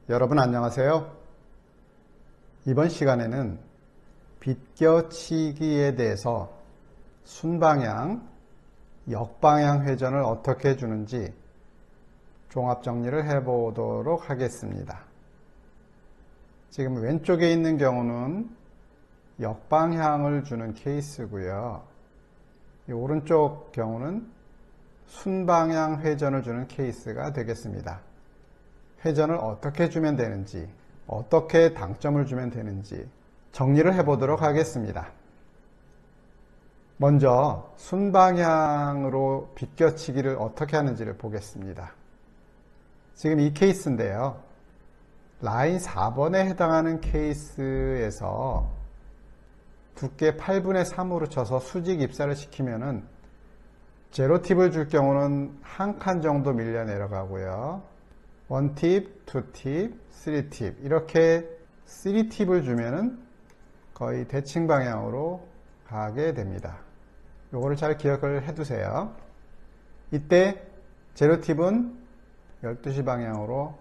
여러분 안녕하세요. 이번 시간에는 비껴치기에 대해서 순방향, 역방향 회전을 어떻게 해주는지 종합 정리를 해보도록 하겠습니다. 지금 왼쪽에 있는 경우는 역방향을 주는 케이스고요. 이 오른쪽 경우는 순방향 회전을 주는 케이스가 되겠습니다. 회전을 어떻게 주면 되는지, 어떻게 당점을 주면 되는지 정리를 해보도록 하겠습니다. 먼저 순방향으로 비껴치기를 어떻게 하는지를 보겠습니다. 지금 이 케이스인데요. 라인 4번에 해당하는 케이스에서 두께 8분의 3으로 쳐서 수직 입사를 시키면은 제로팁을 줄 경우는 한 칸 정도 밀려 내려가고요. 1팁, 2팁, 3팁 이렇게 3팁을 주면은 거의 대칭 방향으로 가게 됩니다. 요거를 잘 기억을 해 두세요. 이때 제로팁은 12시 방향으로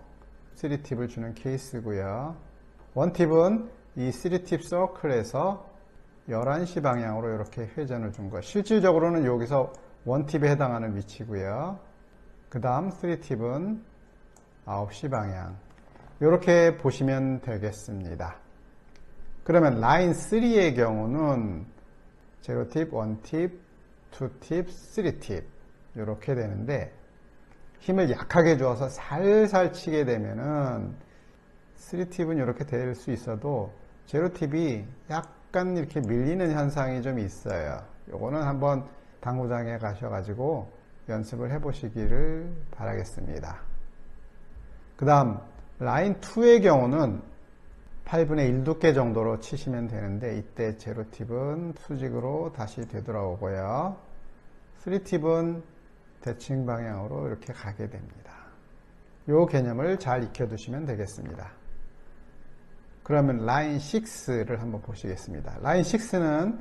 3팁을 주는 케이스고요. 1팁은 이 3팁 서클에서 11시 방향으로 이렇게 회전을 준 것. 실질적으로는 여기서 1팁에 해당하는 위치고요. 그 다음 3팁은 9시 방향. 이렇게 보시면 되겠습니다. 그러면 라인 3의 경우는 제로팁, 1팁, 2팁, 3팁 이렇게 되는데 힘을 약하게 주어서 살살 치게 되면은 3팁은 이렇게 될 수 있어도 제로팁이 약간 이렇게 밀리는 현상이 좀 있어요. 요거는 한번 당구장에 가셔가지고 연습을 해 보시기를 바라겠습니다. 그 다음 라인 2의 경우는 8분의 1 두께 정도로 치시면 되는데 이때 제로팁은 수직으로 다시 되돌아오고요. 3팁은 대칭 방향으로 이렇게 가게 됩니다. 이 개념을 잘 익혀두시면 되겠습니다. 그러면 라인 6를 한번 보시겠습니다. 라인 6는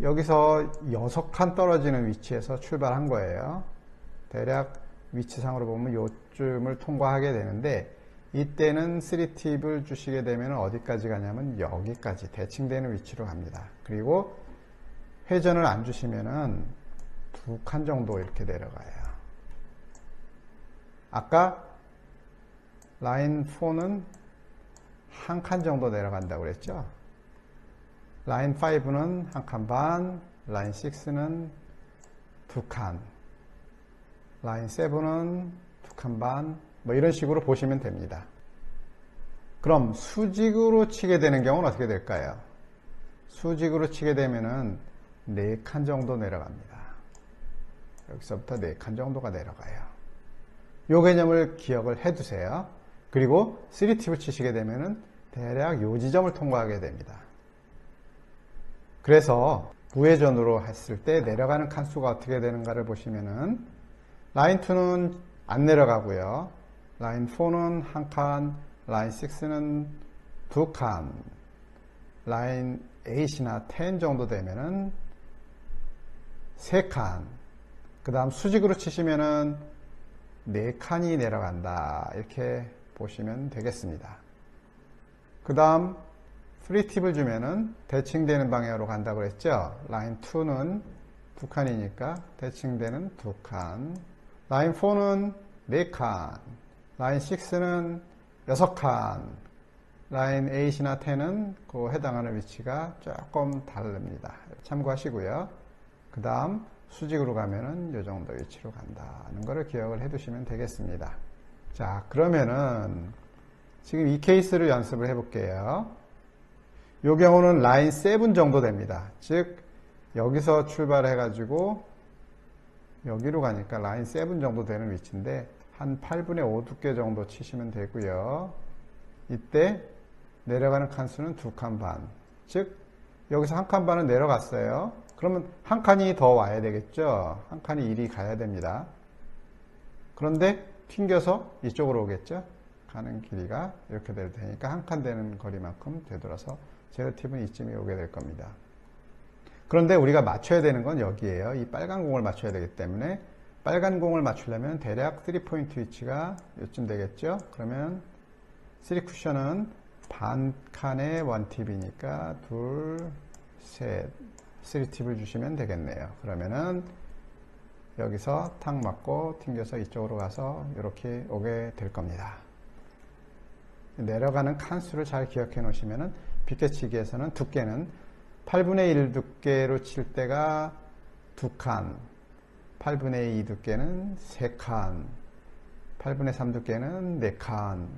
여기서 6칸 떨어지는 위치에서 출발한 거예요. 대략 위치상으로 보면 요쯤을 통과하게 되는데 이때는 3팁을 주시게 되면 어디까지 가냐면 여기까지 대칭되는 위치로 갑니다. 그리고 회전을 안 주시면은 2칸 정도 이렇게 내려가요. 아까 라인 4는 한 칸 정도 내려간다고 그랬죠. 라인 5는 한 칸 반, 라인 6는 2칸, 라인 7은 2칸 반, 뭐 이런 식으로 보시면 됩니다. 그럼 수직으로 치게 되는 경우는 어떻게 될까요? 수직으로 치게 되면은 4칸 정도 내려갑니다. 여기서부터 4칸 정도가 내려가요. 요 개념을 기억을 해 두세요. 그리고 3팁을 치시게 되면은 대략 요 지점을 통과하게 됩니다. 그래서 우회전으로 했을 때 내려가는 칸수가 어떻게 되는가를 보시면은 라인 2는 안 내려가고요. 라인 4는 한 칸, 라인 6는 2칸, 라인 8이나 10 정도 되면은 3칸, 그 다음 수직으로 치시면은 4칸이 내려간다. 이렇게 보시면 되겠습니다. 그 다음 3팁을 주면은 대칭되는 방향으로 간다고 그랬죠. 라인 2는 2칸이니까 대칭되는 2칸, 라인 4는 4칸, 라인 6는 6칸, 라인 8이나 10은 그 해당하는 위치가 조금 다릅니다. 참고하시고요. 그 다음 수직으로 가면은 이 정도 위치로 간다는 것을 기억을 해 두시면 되겠습니다. 자, 그러면은 지금 이 케이스를 연습을 해 볼게요. 이 경우는 라인 7 정도 됩니다. 즉 여기서 출발해 가지고 여기로 가니까 라인 7 정도 되는 위치인데 한 8분의 5 두께 정도 치시면 되고요. 이때 내려가는 칸수는 2칸 반, 즉 여기서 한 칸 반은 내려갔어요. 그러면 한 칸이 더 와야 되겠죠. 한 칸이 이리 가야 됩니다. 그런데 튕겨서 이쪽으로 오겠죠. 가는 길이가 이렇게 될 테니까 한 칸 되는 거리만큼 되돌아서 제로팁은 이쯤에 오게 될 겁니다. 그런데 우리가 맞춰야 되는 건 여기에요. 이 빨간 공을 맞춰야 되기 때문에 빨간 공을 맞추려면 대략 3포인트 위치가 요쯤 되겠죠. 그러면 3 쿠션은 반 칸에 1팁이니까 둘, 셋, 3팁을 주시면 되겠네요. 그러면은 여기서 탁 맞고 튕겨서 이쪽으로 가서 이렇게 오게 될 겁니다. 내려가는 칸수를 잘 기억해 놓으시면은 빗개치기에서는 두께는 8분의 1 두께로 칠 때가 2칸, 8분의 2 두께는 3칸, 8분의 3 두께는 4칸,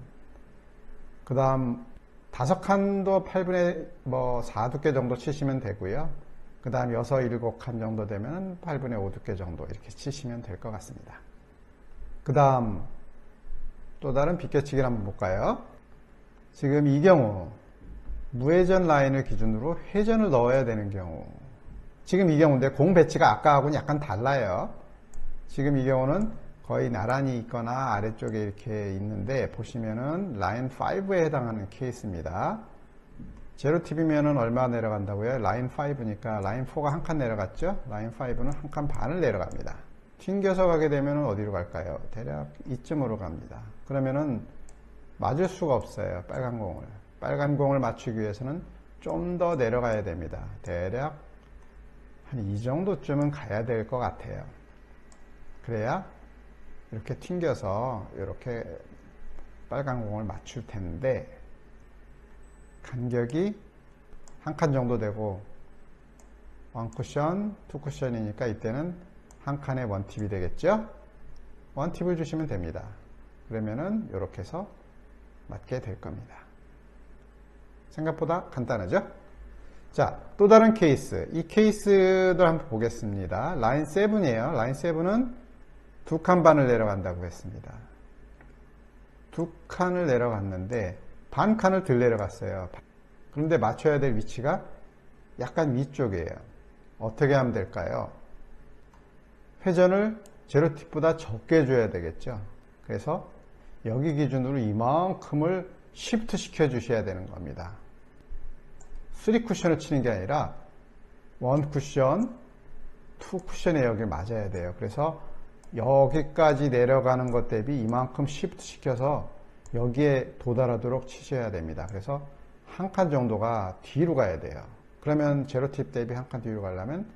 그 다음 5칸도 8분의 4 두께 정도 치시면 되고요. 그 다음 6, 7칸 정도 되면 8분의 5 두께 정도 이렇게 치시면 될 것 같습니다. 그 다음 또 다른 빗개치기를 한번 볼까요? 지금 이 경우 무회전 라인을 기준으로 회전을 넣어야 되는 경우, 지금 이 경우인데 공 배치가 아까하고는 약간 달라요. 지금 이 경우는 거의 나란히 있거나 아래쪽에 이렇게 있는데 보시면은 라인 5에 해당하는 케이스입니다. 제로 팁이면은 얼마 내려간다고요? 라인 5니까 라인 4가 한 칸 내려갔죠? 라인 5는 한 칸 반을 내려갑니다. 튕겨서 가게 되면 어디로 갈까요? 대략 이쯤으로 갑니다. 그러면은 맞을 수가 없어요. 빨간 공을. 빨간 공을 맞추기 위해서는 좀 더 내려가야 됩니다. 대략 한 이 정도쯤은 가야 될 것 같아요. 그래야 이렇게 튕겨서 이렇게 빨간 공을 맞출 텐데 간격이 한 칸 정도 되고 1쿠션, 2쿠션이니까 이때는 한 칸에 1팁이 되겠죠? 1팁을 주시면 됩니다. 그러면은 이렇게 해서 맞게 될 겁니다. 생각보다 간단하죠? 자, 또 다른 케이스. 이 케이스도 한번 보겠습니다. 라인 7이에요. 라인 7은 2칸 반을 내려간다고 했습니다. 2칸을 내려갔는데 반 칸을 덜 내려갔어요. 그런데 맞춰야 될 위치가 약간 위쪽이에요. 어떻게 하면 될까요? 회전을 제로팁보다 적게 줘야 되겠죠. 그래서 여기 기준으로 이만큼을 시프트 시켜 주셔야 되는 겁니다. 3쿠션을 치는 게 아니라 1쿠션, 2쿠션에 여기 맞아야 돼요. 그래서 여기까지 내려가는 것 대비 이만큼 시프트 시켜서 여기에 도달하도록 치셔야 됩니다. 그래서 한 칸 정도가 뒤로 가야 돼요. 그러면 제로팁 대비 한 칸 뒤로 가려면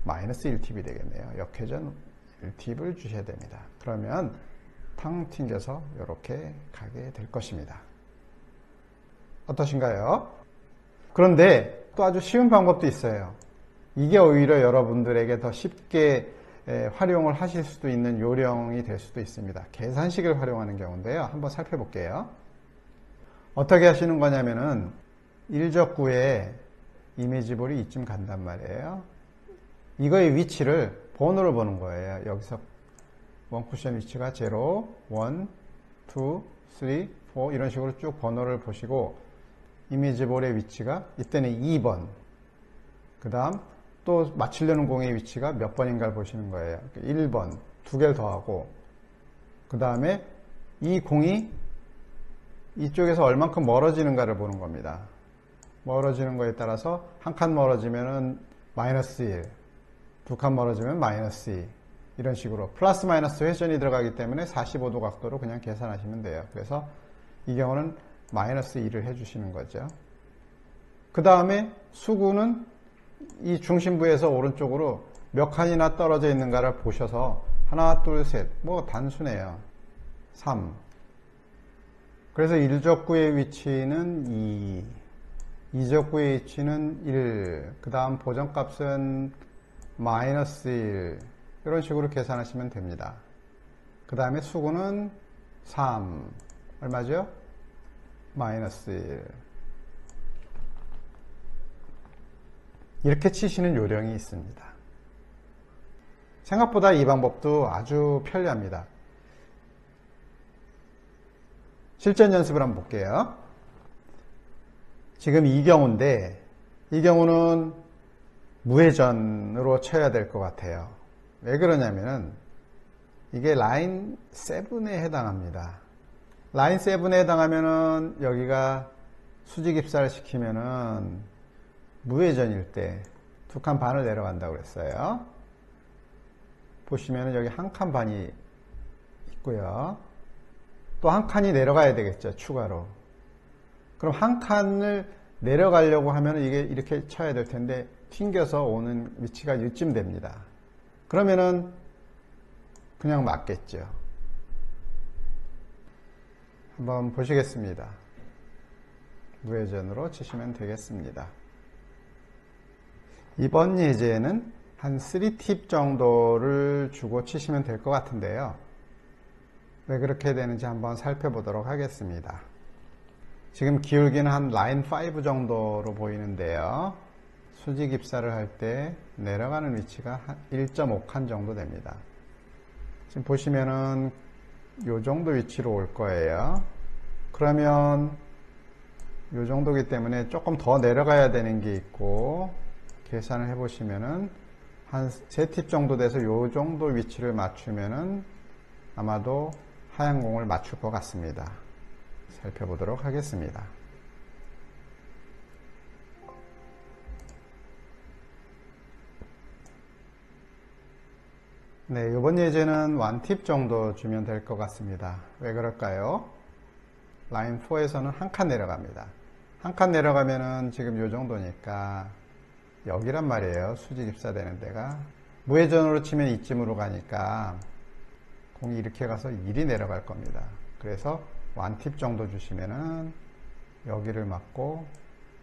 마이너스 1팁이 되겠네요. 역회전 1팁을 주셔야 됩니다. 그러면 탕 튕겨서 이렇게 가게 될 것입니다. 어떠신가요? 그런데 또 아주 쉬운 방법도 있어요. 이게 오히려 여러분들에게 더 쉽게 활용을 하실 수도 있는 요령이 될 수도 있습니다. 계산식을 활용하는 경우인데요. 한번 살펴볼게요. 어떻게 하시는 거냐면은 1적구에 이미지볼이 이쯤 간단 말이에요. 이거의 위치를 번호를 보는 거예요. 여기서 원쿠션 위치가 0, 1, 2, 3, 4 이런 식으로 쭉 번호를 보시고 이미지볼의 위치가 이때는 2번, 그 다음 또 맞추려는 공의 위치가 몇 번인가를 보시는 거예요. 1번, 두 개를 더하고 그 다음에 이 공이 이쪽에서 얼만큼 멀어지는가를 보는 겁니다. 멀어지는 거에 따라서 한 칸 멀어지면은 마이너스 1, 두 칸 멀어지면 마이너스 2 이런 식으로 플러스 마이너스 회전이 들어가기 때문에 45도 각도로 그냥 계산하시면 돼요. 그래서 이 경우는 마이너스 2를 해주시는 거죠. 그 다음에 수구는 이 중심부에서 오른쪽으로 몇 칸이나 떨어져 있는가를 보셔서 하나, 둘, 셋, 뭐 단순해요. 3. 그래서 1적구의 위치는 2, 2적구의 위치는 1, 그 다음 보정값은 마이너스 1 이런 식으로 계산하시면 됩니다. 그 다음에 수구는 3, 얼마죠? 마이너스 1. 이렇게 치시는 요령이 있습니다. 생각보다 이 방법도 아주 편리합니다. 실전 연습을 한번 볼게요. 지금 이 경우인데 이 경우는 무회전으로 쳐야 될 것 같아요. 왜 그러냐면은 이게 라인 7에 해당합니다. 라인 7에 해당하면은 여기가 수직 입사를 시키면은 무회전일 때 2칸 반을 내려간다고 그랬어요. 보시면은 여기 한 칸 반이 있고요. 또 한 칸이 내려가야 되겠죠, 추가로. 그럼 한 칸을 내려가려고 하면 이게 이렇게 쳐야 될 텐데 튕겨서 오는 위치가 이쯤 됩니다. 그러면은 그냥 맞겠죠. 한번 보시겠습니다. 무회전으로 치시면 되겠습니다. 이번 예제는 한 3팁 정도를 주고 치시면 될 것 같은데요. 왜 그렇게 되는지 한번 살펴보도록 하겠습니다. 지금 기울기는 한 라인 5 정도로 보이는데요. 수직 입사를 할 때 내려가는 위치가 한 1.5칸 정도 됩니다. 지금 보시면은 요 정도 위치로 올 거예요. 그러면 요 정도기 때문에 조금 더 내려가야 되는 게 있고, 계산을 해 보시면은 한 3팁 정도 돼서 요 정도 위치를 맞추면은 아마도 하얀 공을 맞출 것 같습니다. 살펴보도록 하겠습니다. 네, 이번 예제는 1팁 정도 주면 될 것 같습니다. 왜 그럴까요? 라인 4에서는 한 칸 내려갑니다. 한 칸 내려가면은 지금 요 정도니까 여기란 말이에요. 수직 입사되는 데가. 무회전으로 치면 이쯤으로 가니까 공이 이렇게 가서 1이 내려갈 겁니다. 그래서 1팁 정도 주시면은 여기를 맞고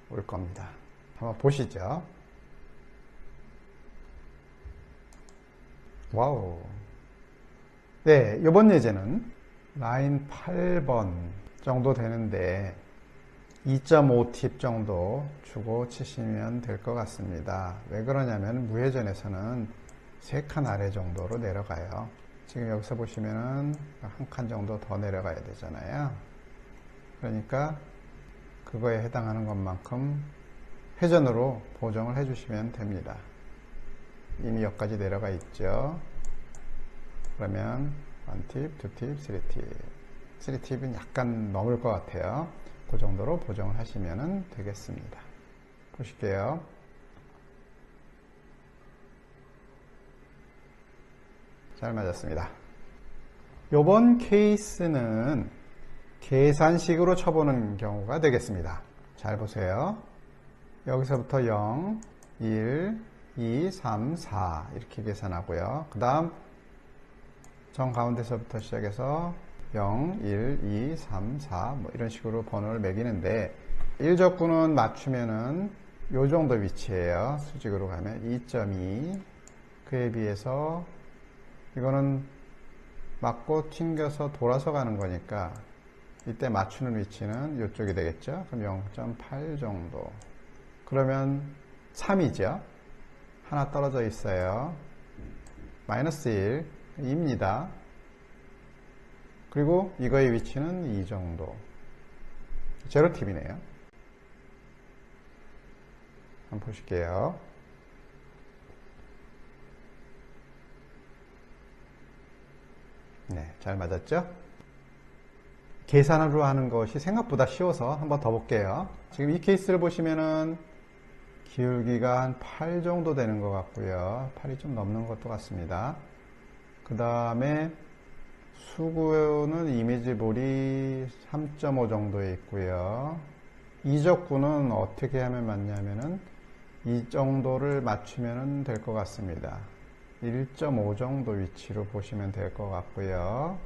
올 겁니다. 한번 보시죠. 와우. 네, 이번 예제는 라인 8번 정도 되는데 2.5팁 정도 주고 치시면 될 것 같습니다. 왜 그러냐면 무회전에서는 3칸 아래 정도로 내려가요. 지금 여기서 보시면은 한 칸 정도 더 내려가야 되잖아요. 그러니까 그거에 해당하는 것만큼 회전으로 보정을 해주시면 됩니다. 이미 여기까지 내려가 있죠. 그러면 1팁, 2팁, 3팁. 3팁은 약간 넘을 것 같아요. 그 정도로 보정을 하시면 되겠습니다. 보실게요. 잘 맞았습니다. 이번 케이스는 계산식으로 쳐보는 경우가 되겠습니다. 잘 보세요. 여기서부터 0, 1, 2, 3, 4 이렇게 계산하고요. 그 다음 정 가운데서부터 시작해서 0, 1, 2, 3, 4 뭐 이런 식으로 번호를 매기는데 1적구는 맞추면은 요 정도 위치예요. 수직으로 가면 2.2. 그에 비해서 이거는 맞고 튕겨서 돌아서 가는 거니까 이때 맞추는 위치는 이쪽이 되겠죠. 그럼 0.8 정도. 그러면 3이죠. 하나 떨어져 있어요. 마이너스 1, 2입니다. 그리고 이거의 위치는 2 정도. 제로팁이네요. 한번 보실게요. 네, 잘 맞았죠? 계산으로 하는 것이 생각보다 쉬워서 한번 더 볼게요. 지금 이 케이스를 보시면은 기울기가 한 8 정도 되는 것 같고요. 8이 좀 넘는 것도 같습니다. 그 다음에 수구는 이미지볼이 3.5 정도에 있고요. 이적구는 어떻게 하면 맞냐면은 이 정도를 맞추면 될 것 같습니다. 1.5 정도 위치로 보시면 될 것 같고요.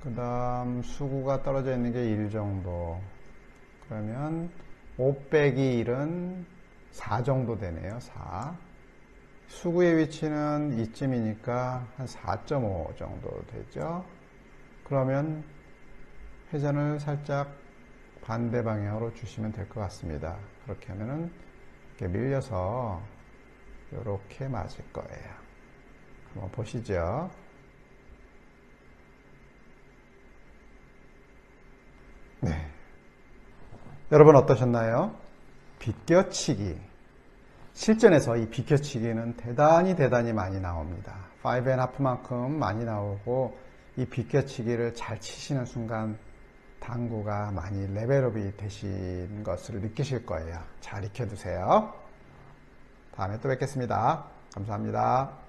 그 다음 수구가 떨어져 있는 게 1 정도. 그러면 5 빼기 1은 4 정도 되네요. 4. 수구의 위치는 이쯤이니까 한 4.5 정도 되죠. 그러면 회전을 살짝 반대 방향으로 주시면 될 것 같습니다. 그렇게 하면은 이렇게 밀려서 이렇게 맞을 거예요. 한번 보시죠. 네. 여러분 어떠셨나요? 비껴치기. 실전에서 이 비껴치기는 대단히 많이 나옵니다. 5.5만큼 많이 나오고 이 비껴치기를 잘 치시는 순간 당구가 많이 레벨업이 되신 것을 느끼실 거예요. 잘 익혀두세요. 다음에 또 뵙겠습니다. 감사합니다.